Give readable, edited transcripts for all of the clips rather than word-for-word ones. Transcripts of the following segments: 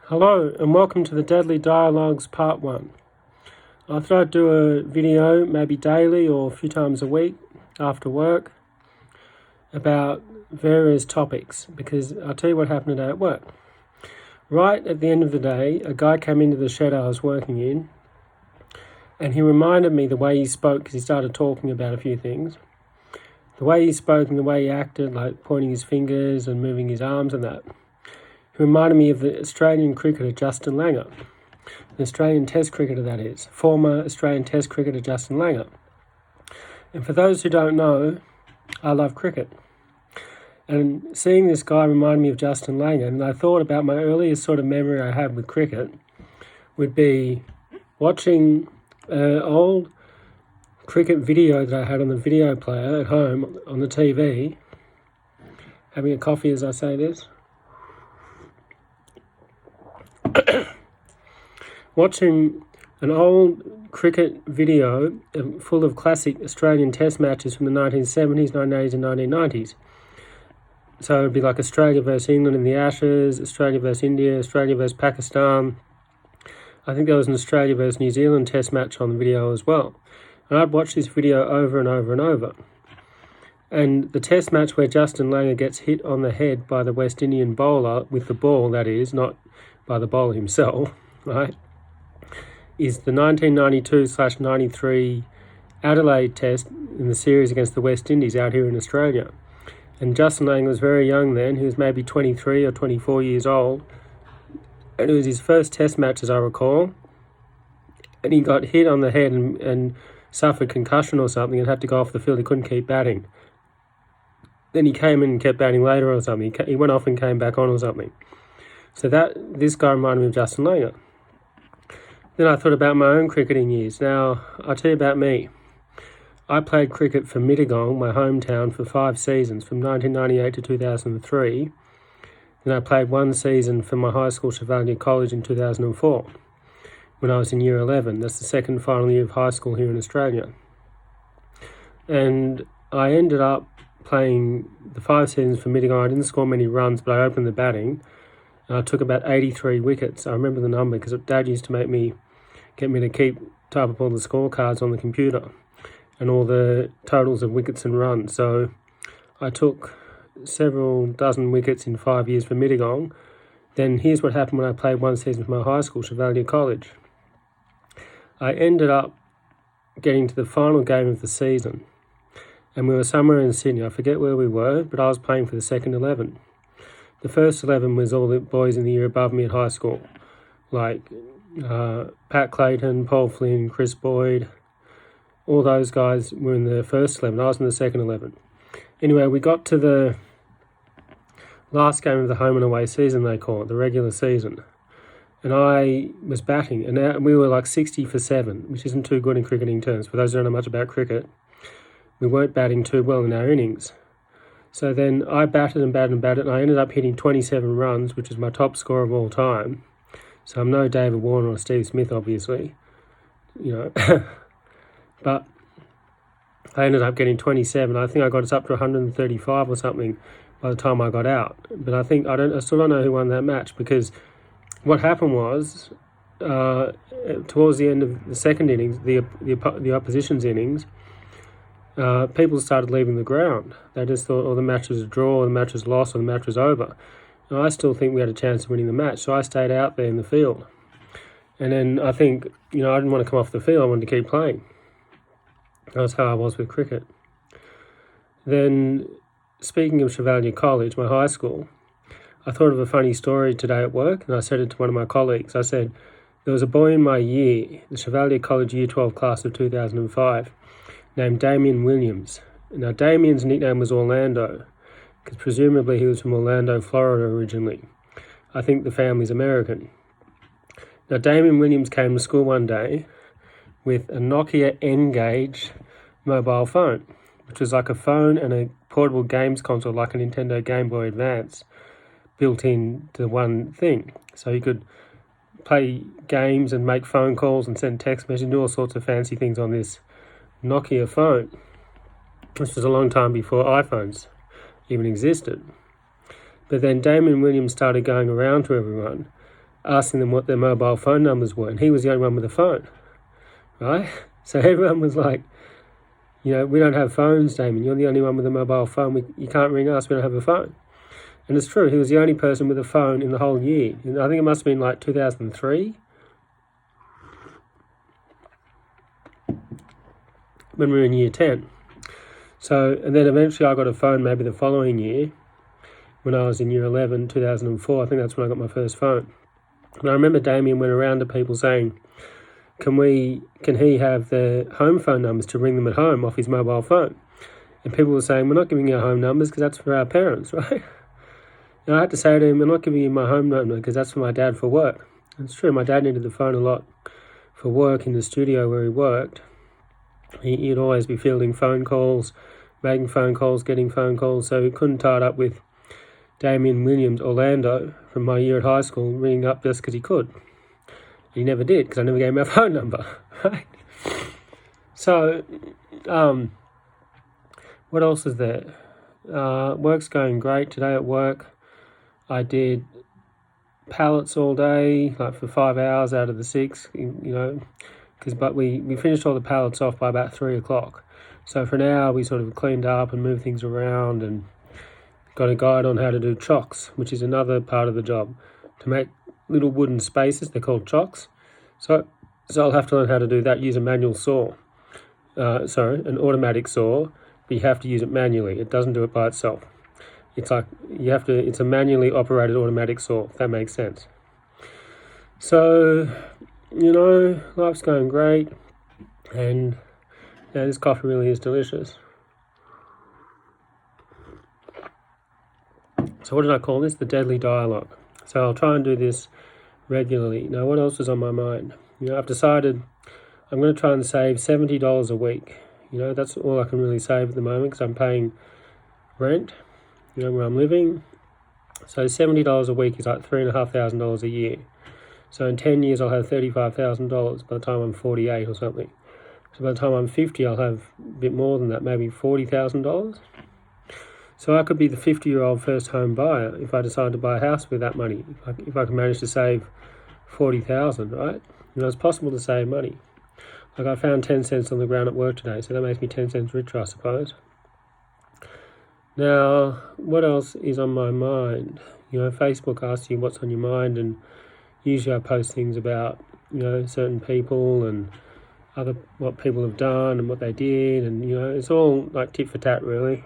Hello and welcome to the Deadly Dialogues Part 1. I thought I'd do a video maybe daily or a few times a week after work about various topics, because I'll tell you what happened today at work. Right at the end of the day, a guy came into the shed I was working in and he reminded me the way he spoke, because he started talking about a few things. The way he spoke and the way he acted, like pointing his fingers and moving his arms and that. He reminded me of the Australian cricketer Justin Langer. The Australian Test cricketer, that is. Former Australian Test cricketer Justin Langer. And for those who don't know, I love cricket. And seeing this guy reminded me of Justin Langer, and I thought about my earliest sort of memory I had with cricket would be watching an old cricket video that I had on the video player at home on the TV, having a coffee as I say this. Watching an old cricket video full of classic Australian Test matches from the 1970s, 1980s and 1990s. So it would be like Australia versus England in the Ashes, Australia versus India, Australia versus Pakistan. I think there was an Australia versus New Zealand Test match on the video as well. And I'd watch this video over and over and over. And the Test match where Justin Langer gets hit on the head by the West Indian bowler, with the ball that is, not by the bowler himself, right, is the 1992/93 Adelaide Test in the series against the West Indies out here in Australia. And Justin Langer was very young then. He was maybe 23 or 24 years old. And it was his first Test match, as I recall. And he got hit on the head and suffered concussion or something and had to go off the field. He couldn't keep batting. Then he came in and kept batting later or something. He went off and came back on or something. So this guy reminded me of Justin Langer. Then I thought about my own cricketing years. Now, I'll tell you about me. I played cricket for Mittagong, my hometown, for 5 seasons, from 1998 to 2003. Then I played 1 season for my high school, Chevalier College, in 2004, when I was in year 11. That's the second final year of high school here in Australia. And I ended up playing the 5 seasons for Mittagong. I didn't score many runs, but I opened the batting. And I took about 83 wickets. I remember the number because Dad used to get me to type up all the scorecards on the computer and all the totals of wickets and runs. So I took several dozen wickets in 5 years for Mittagong. Then here's what happened when I played 1 season for my high school, Chevalier College. I ended up getting to the final game of the season. And we were somewhere in Sydney. I forget where we were, but I was playing for the second 11. The first 11 was all the boys in the year above me at high school, like Pat Clayton, Paul Flynn, Chris Boyd. All those guys were in the first 11. I was in the second 11. Anyway, we got to the last game of the home and away season, they call it, the regular season. And I was batting, and we were like 60 for 7, which isn't too good in cricketing terms. For those who don't know much about cricket, we weren't batting too well in our innings. So then I batted and batted and batted, and I ended up hitting 27 runs, which is my top score of all time. So I'm no David Warner or Steve Smith, obviously, but I ended up getting 27. I think I got us up to 135 or something by the time I got out. But I still don't know who won that match, because what happened was, towards the end of the second innings, the opposition's innings, people started leaving the ground. They just thought, the match was a draw, or the match was lost, or the match was over. And I still think we had a chance of winning the match, so I stayed out there in the field. And then I think, I didn't want to come off the field, I wanted to keep playing. That was how I was with cricket. Then, speaking of Chevalier College, my high school, I thought of a funny story today at work, and I said it to one of my colleagues. I said, there was a boy in my year, the Chevalier College Year 12 class of 2005, named Damien Williams. Now, Damien's nickname was Orlando, because presumably he was from Orlando, Florida originally. I think the family's American. Now, Damien Williams came to school one day with a Nokia N-Gage mobile phone, which was like a phone and a portable games console like a Nintendo Game Boy Advance built into one thing. So you could play games and make phone calls and send text messages and do all sorts of fancy things on this Nokia phone. This was a long time before iPhones even existed. But then Damien Williams started going around to everyone asking them what their mobile phone numbers were, and he was the only one with a phone, right? So everyone was like, we don't have phones, Damien. You're the only one with a mobile phone. You can't ring us. We don't have a phone. And it's true. He was the only person with a phone in the whole year. And I think it must have been like 2003 when we were in year 10. So, and then eventually I got a phone maybe the following year when I was in year 11, 2004. I think that's when I got my first phone. And I remember Damien went around to people saying, can he have their home phone numbers to ring them at home off his mobile phone? And people were saying, we're not giving you our home numbers because that's for our parents, right? And I had to say to him, I'm not giving you my home number because that's for my dad for work. And it's true, my dad needed the phone a lot for work in the studio where he worked. He'd always be fielding phone calls, making phone calls, getting phone calls, so he couldn't tie it up with Damien Williams Orlando from my year at high school ringing up just because he could. He never did, because I never gave him my phone number, right? So, what else is there? Work's going great today at work. I did pallets all day, like for 5 hours out of the 6, but we finished all the pallets off by about 3 o'clock. So for an hour, we sort of cleaned up and moved things around and got a guide on how to do chocks, which is another part of the job, to make little wooden spaces. They're called chocks. So I'll have to learn how to do that, use a manual saw. An automatic saw, but you have to use it manually. It doesn't do it by itself. It's a manually operated automatic saw, if that makes sense. So, life's going great, and this coffee really is delicious. So what did I call this? The Deadly Dialogue. So I'll try and do this regularly. Now, what else is on my mind? I've decided I'm going to try and save $70 a week. That's all I can really save at the moment because I'm paying rent, where I'm living. So $70 a week is like $3,500 a year. So in 10 years, I'll have $35,000 by the time I'm 48 or something. So by the time I'm 50, I'll have a bit more than that, maybe $40,000. So I could be the 50-year-old first home buyer if I decide to buy a house with that money, if I can manage to save $40,000, right? It's possible to save money. Like I found 10 cents on the ground at work today, so that makes me 10 cents richer, I suppose. Now, what else is on my mind? Facebook asks you what's on your mind, and usually I post things about, certain people and what people have done and what they did, and, it's all like tit for tat, really.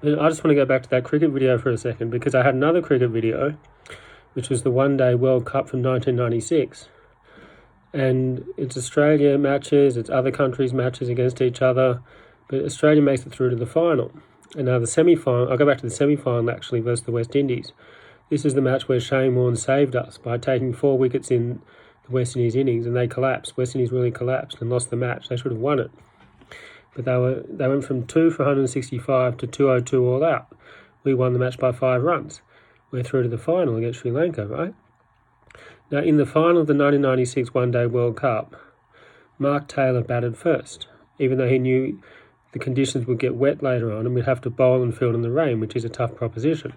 But I just want to go back to that cricket video for a second, because I had another cricket video, which was the One-Day World Cup from 1996. And it's Australia matches, it's other countries' matches against each other, but Australia makes it through to the final. And now the semi-final, I'll go back to the semi-final actually versus the West Indies. This is the match where Shane Warne saved us by taking 4 wickets in the West Indies innings, and they collapsed. West Indies really collapsed and lost the match. They should have won it. But they went from 2 for 165 to 202 all out. We won the match by 5 runs. We're through to the final against Sri Lanka, right? Now, in the final of the 1996 One-Day World Cup, Mark Taylor batted first, even though he knew the conditions would get wet later on and we'd have to bowl and field in the rain, which is a tough proposition.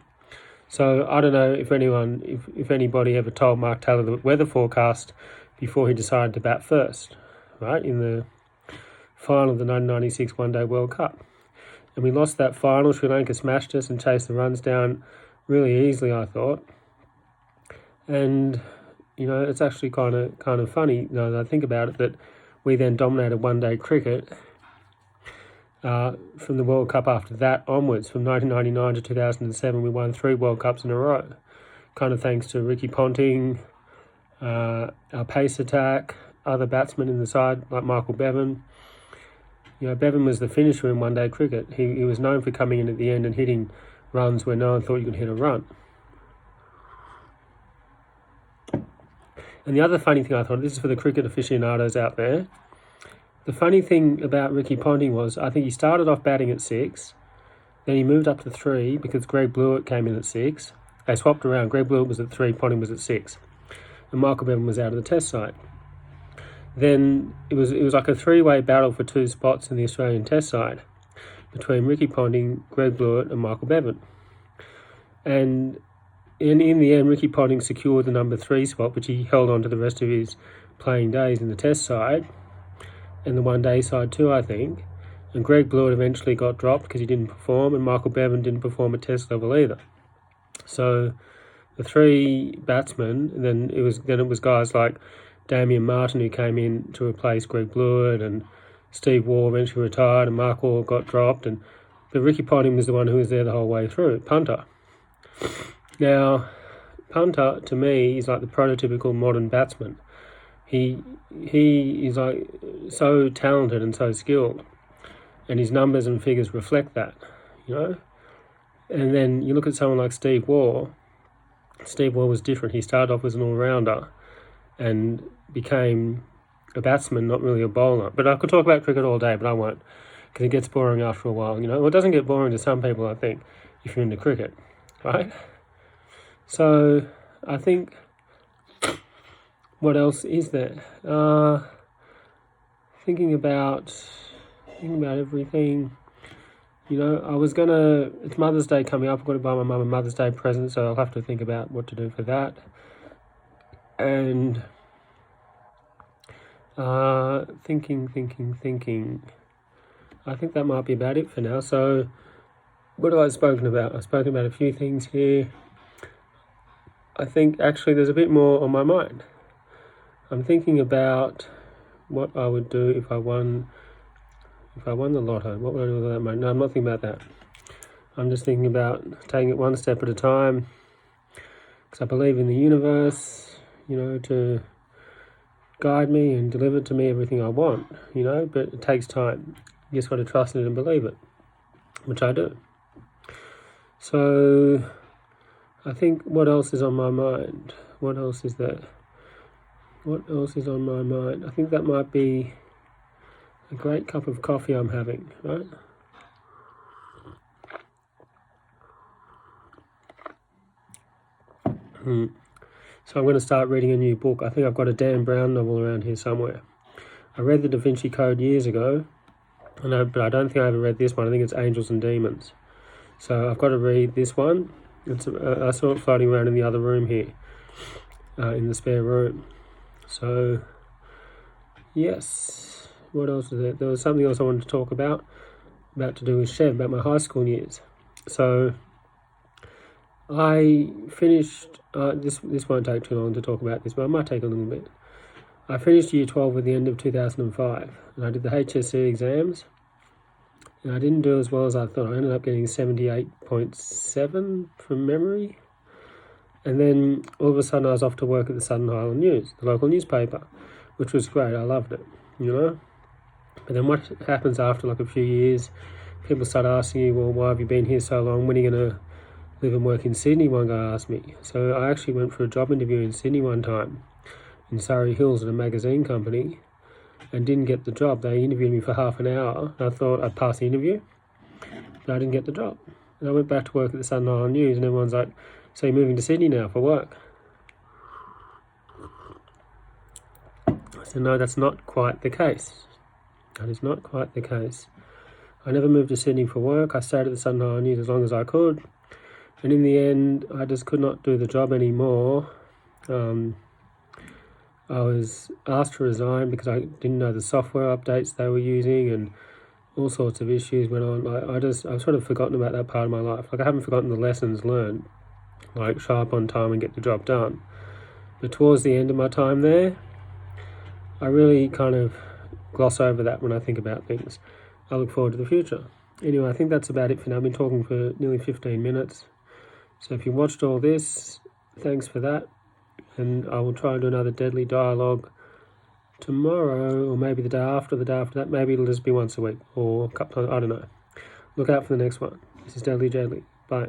So I don't know if anybody ever told Mark Taylor the weather forecast before he decided to bat first, right, in the final of the 1996 One-Day World Cup. And we lost that final. Sri Lanka smashed us and chased the runs down really easily, I thought. And, it's actually kind of funny, that I think about it, that we then dominated one-day cricket from the World Cup after that onwards. From 1999 to 2007, we won 3 World Cups in a row, kind of thanks to Ricky Ponting, our pace attack, other batsmen in the side like Michael Bevan. Bevan was the finisher in one-day cricket. He was known for coming in at the end and hitting runs where no one thought you could hit a run. And the other funny thing I thought, this is for the cricket aficionados out there, the funny thing about Ricky Ponting was, I think he started off batting at 6, then he moved up to 3 because Greg Blewett came in at 6. They swapped around. Greg Blewett was at 3, Ponting was at 6. And Michael Bevan was out of the test side. Then it was like a 3-way battle for 2 spots in the Australian test side between Ricky Ponting, Greg Blewett and Michael Bevan. And in the end, Ricky Ponting secured the number 3 spot, which he held on to the rest of his playing days in the Test side and the one-day side too, I think. And Greg Blewett eventually got dropped because he didn't perform, and Michael Bevan didn't perform at Test level either. So the 3 batsmen, and then it was guys like Damian Martin who came in to replace Greg Blewett, and Steve Waugh eventually retired, and Mark Waugh got dropped, but Ricky Ponting was the one who was there the whole way through, punter. Now, punter to me is like the prototypical modern batsman. He is like so talented and so skilled, and his numbers and figures reflect that, you know. And then you look at someone like Steve Waugh. Steve Waugh was different. He started off as an all-rounder and became a batsman, not really a bowler. But I could talk about cricket all day, but I won't, because it gets boring after a while, you know. Well, it doesn't get boring to some people, I think, if you're into cricket, right? So I think, what else is there? Thinking about everything. You know, it's Mother's Day coming up. I've got to buy my mum a Mother's Day present, so I'll have to think about what to do for that. And thinking. I think that might be about it for now. So what have I spoken about? I've spoken about a few things here. I think actually there's a bit more on my mind. I'm thinking about what I would do if I won the lotto. What would I do with that money? No, I'm not thinking about that. I'm just thinking about taking it one step at a time, because I believe in the universe, you know, to guide me and deliver to me everything I want, you know, but it takes time. You just got to trust it and believe it, which I do. So I think, what else is on my mind? What else is there? What else is on my mind? I think that might be a great cup of coffee I'm having, right? So I'm going to start reading a new book. I think I've got a Dan Brown novel around here somewhere. I read The Da Vinci Code years ago, but I don't think I ever read this one. I think it's Angels and Demons. So I've got to read this one. I saw it floating around in the other room here, in the spare room. So, yes. What else is there? There was something else I wanted to talk about to do with Chev, about my high school years. So I finished, this won't take too long to talk about this, but it might take a little bit. I finished year 12 at the end of 2005, and I did the HSC exams, and I didn't do as well as I thought. I ended up getting 78.7 from memory, and then all of a sudden I was off to work at the Southern Highland News, the local newspaper, which was great. I loved it, you know. But then what happens after like a few years, people start asking you, well, why have you been here so long? When are you going to live and work in Sydney? One guy asked me. So I actually went for a job interview in Sydney one time, in Surrey Hills at a magazine company, and didn't get the job. They interviewed me for half an hour. I thought I'd pass the interview, but I didn't get the job. And I went back to work at the Southern Highland News, and everyone's like, so you're moving to Sydney now for work? I said, no, that's not quite the case. That is not quite the case. I never moved to Sydney for work. I stayed at the Southern Highland News as long as I could. And in the end, I just could not do the job anymore. I was asked to resign because I didn't know the software updates they were using, and all sorts of issues went on. I've sort of forgotten about that part of my life. Like, I haven't forgotten the lessons learned, like show up on time and get the job done. But towards the end of my time there, I really kind of gloss over that when I think about things. I look forward to the future. Anyway, I think that's about it for now. I've been talking for nearly 15 minutes. So if you watched all this, thanks for that. And I will try and do another Deadly Dialogue tomorrow, or maybe the day after that. Maybe it'll just be once a week, or a couple of, I don't know. Look out for the next one. This is Deadly Deadly. Bye.